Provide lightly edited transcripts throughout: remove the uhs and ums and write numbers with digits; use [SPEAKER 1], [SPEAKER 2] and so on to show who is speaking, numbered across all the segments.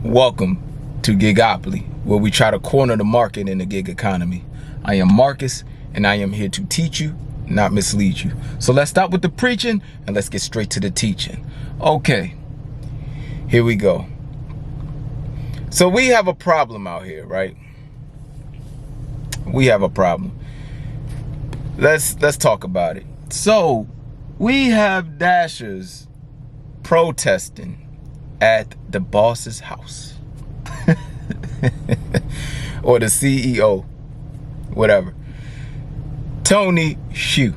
[SPEAKER 1] Welcome to GIG-OPOLY, where we try to corner the market in the gig economy. I am Marcus, and I am here to teach you, not mislead you. So let's stop with the preaching, and let's get straight to the teaching. Okay, here we go. So we have a problem out here, right? We have a problem. Let's talk about it. So we have dashers protesting at the boss's house or the CEO, whatever. Tony Hsu.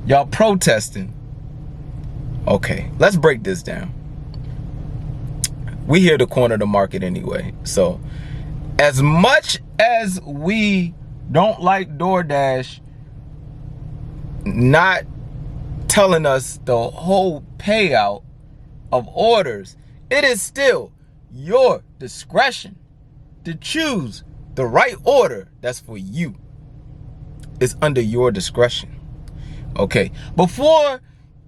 [SPEAKER 1] Y'all protesting. Okay, let's break this down. We here to corner the market anyway. So as much as we don't like DoorDash not telling us the whole payout of orders, it is still your discretion to choose the right order that's for you. It's under your discretion. Okay, before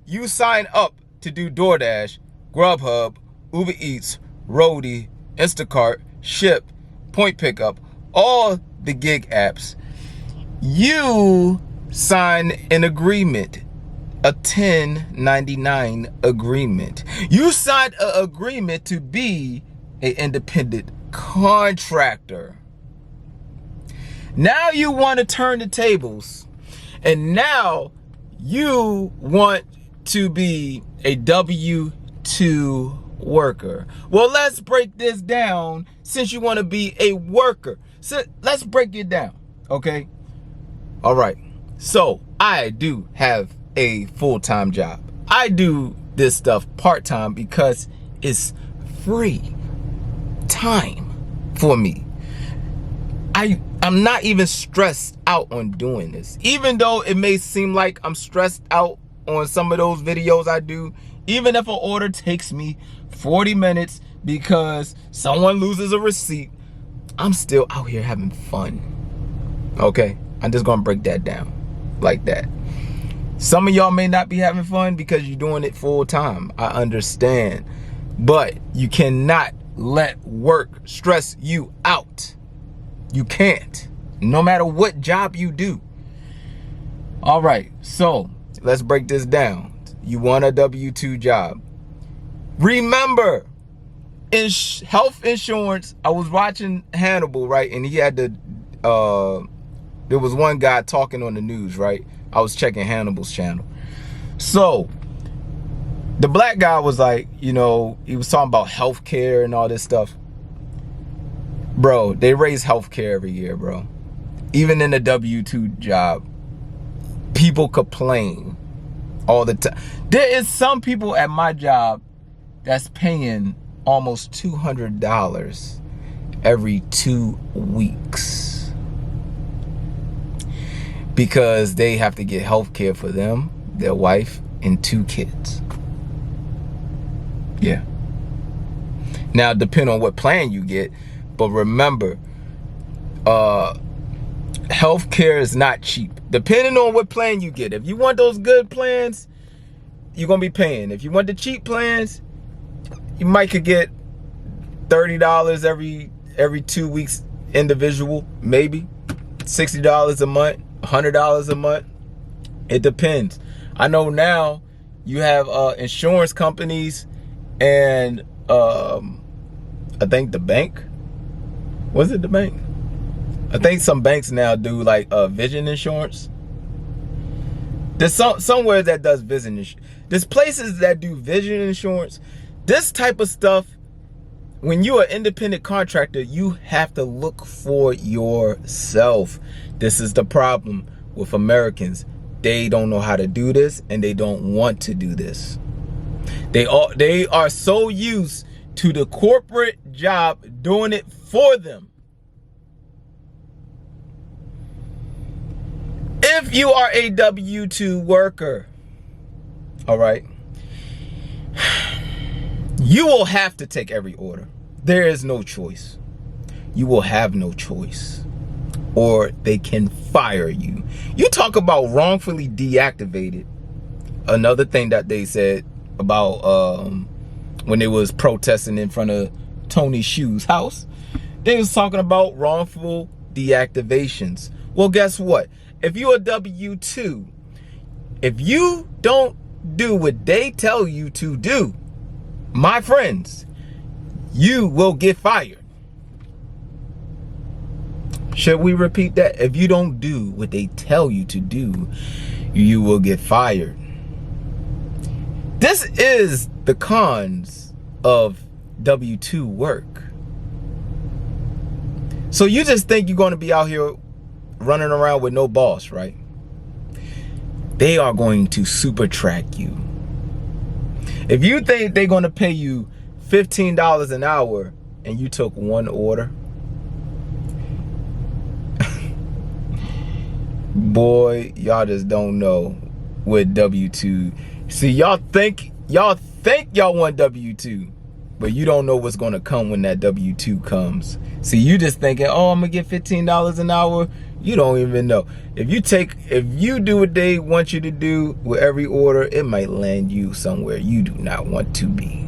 [SPEAKER 1] you sign up to do DoorDash, Grubhub, Uber Eats, Roadie, Instacart, Ship, Point Pickup, all the gig apps, you sign an agreement, a 1099 agreement. You signed an agreement to be an independent contractor. Now you want to turn the tables, and now you want to be a W-2 worker. Well, let's break this down. Since you want to be a worker, so let's break it down. Okay, all right. So I do have a full-time job. I do this stuff part-time because it's free time for me. I'm not even stressed out on doing this, even though it may seem like I'm stressed out on some of those videos I do. Even if an order takes me 40 minutes because someone loses a receipt, I'm still out here having fun. Okay, I'm just gonna break that down like that. Some of y'all may not be having fun because you're doing it full time. I understand. But you cannot let work stress you out. You can't. No matter what job you do. All right, so let's break this down. You want a W-2 job. Remember, in health insurance, I was watching Hannibal, right? And he had the, there was one guy talking on the news, right? I was checking Hannibal's channel. So the black guy was like, you know, he was talking about healthcare and all this stuff. Bro, they raise healthcare every year, bro. Even in a W-2 job, people complain all the time. There is some people at my job that's paying almost $200 every 2 weeks. Because they have to get health care for them, their wife, and 2 kids. Yeah. Now, depending on what plan you get, but remember, health care is not cheap. Depending on what plan you get. If you want those good plans, you're going to be paying. If you want the cheap plans, you might could get $30 every 2 weeks individual, maybe $60 a month. $100 a month. It depends. I know now you have insurance companies and I think the bank. Was it the bank? I think some banks now do like vision insurance. There's somewhere that does vision insurance. There's places that do vision insurance. This type of stuff, when you're an independent contractor, you have to look for yourself. This is the problem with Americans. They don't know how to do this, and they don't want to do this. They are so used to the corporate job doing it for them. If you are a W-2 worker, all right, you will have to take every order. There is no choice. You will have no choice. Or they can fire you. You talk about wrongfully deactivated. Another thing that they said about when they was protesting in front of Tony Shu's house. They was talking about wrongful deactivations. Well, guess what? If you're a W-2, if you don't do what they tell you to do, my friends, you will get fired. Should we repeat that? If you don't do what they tell you to do, you will get fired. This is the cons of W-2 work. So you just think you're going to be out here running around with no boss, right? They are going to super track you. If you think they're going to pay you $15 an hour and you took one order, boy, y'all just don't know what W-2. See, y'all think y'all want W-2, but you don't know what's gonna come when that W-2 comes. See, you just thinking, oh, I'm gonna get $15 an hour. You don't even know. If you do what they want you to do with every order, it might land you somewhere you do not want to be.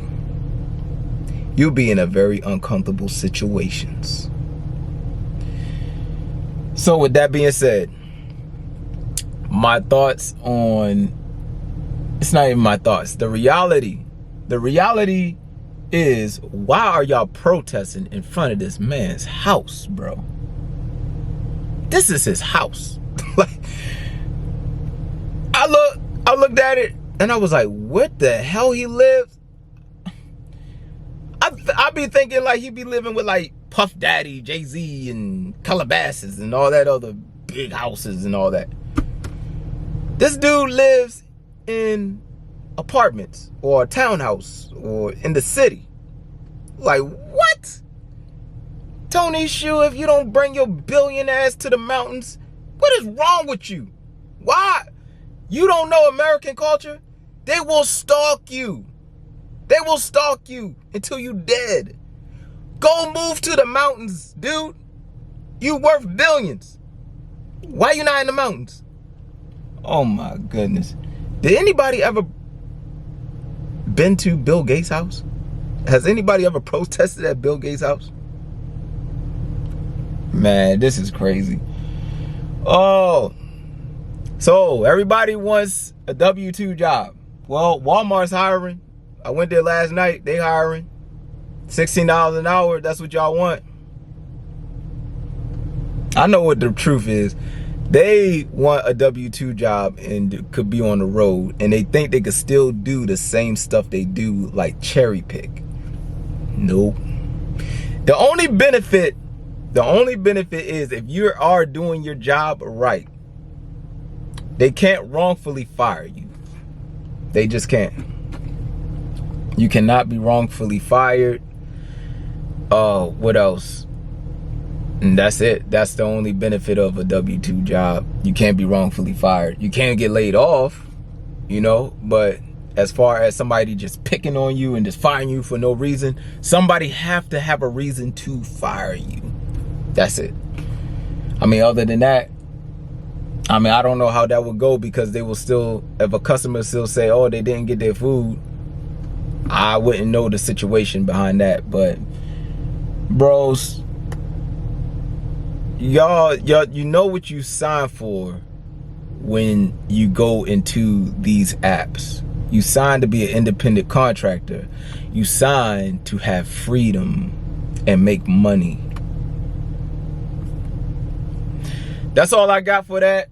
[SPEAKER 1] You'll be in a very uncomfortable situations. So with that being said, my thoughts on, it's not even my thoughts, the reality is, why are y'all protesting in front of this man's house, bro? This is his house. Like, I looked at it and I was like, what the hell he lives? I be thinking like he be living with like Puff Daddy, Jay-Z, and Calabasas and all that other big houses and all that. This dude lives in apartments or a townhouse or in the city. Like, what? Tony Shu, if you don't bring your billion ass to the mountains, what is wrong with you? Why? You don't know American culture? They will stalk you. They will stalk you until you dead. Go move to the mountains, dude. You worth billions. Why you not in the mountains? Oh my goodness. Did anybody ever been to Bill Gates' house? Has anybody ever protested at Bill Gates' house? Man, this is crazy. Oh, so everybody wants a W-2 job. Well, Walmart's hiring. I went there last night. They hiring. $16 an hour. That's what y'all want. I know what the truth is. They want a W-2 job and could be on the road, and they think they could still do the same stuff they do, like cherry pick. Nope. The only benefit is if you are doing your job right, they can't wrongfully fire you. They just can't. You cannot be wrongfully fired. What else? And that's it. That's the only benefit of a W-2 job. You can't be wrongfully fired. You can't get laid off, you know, but as far as somebody just picking on you and just firing you for no reason, somebody have to have a reason to fire you. That's it. I mean, other than that, I mean, I don't know how that would go, because they will still, if a customer still say, oh, they didn't get their food, I wouldn't know the situation behind that. But bros, y'all, you know what you sign for when you go into these apps. You sign to be an independent contractor. You sign to have freedom and make money. That's all I got for that.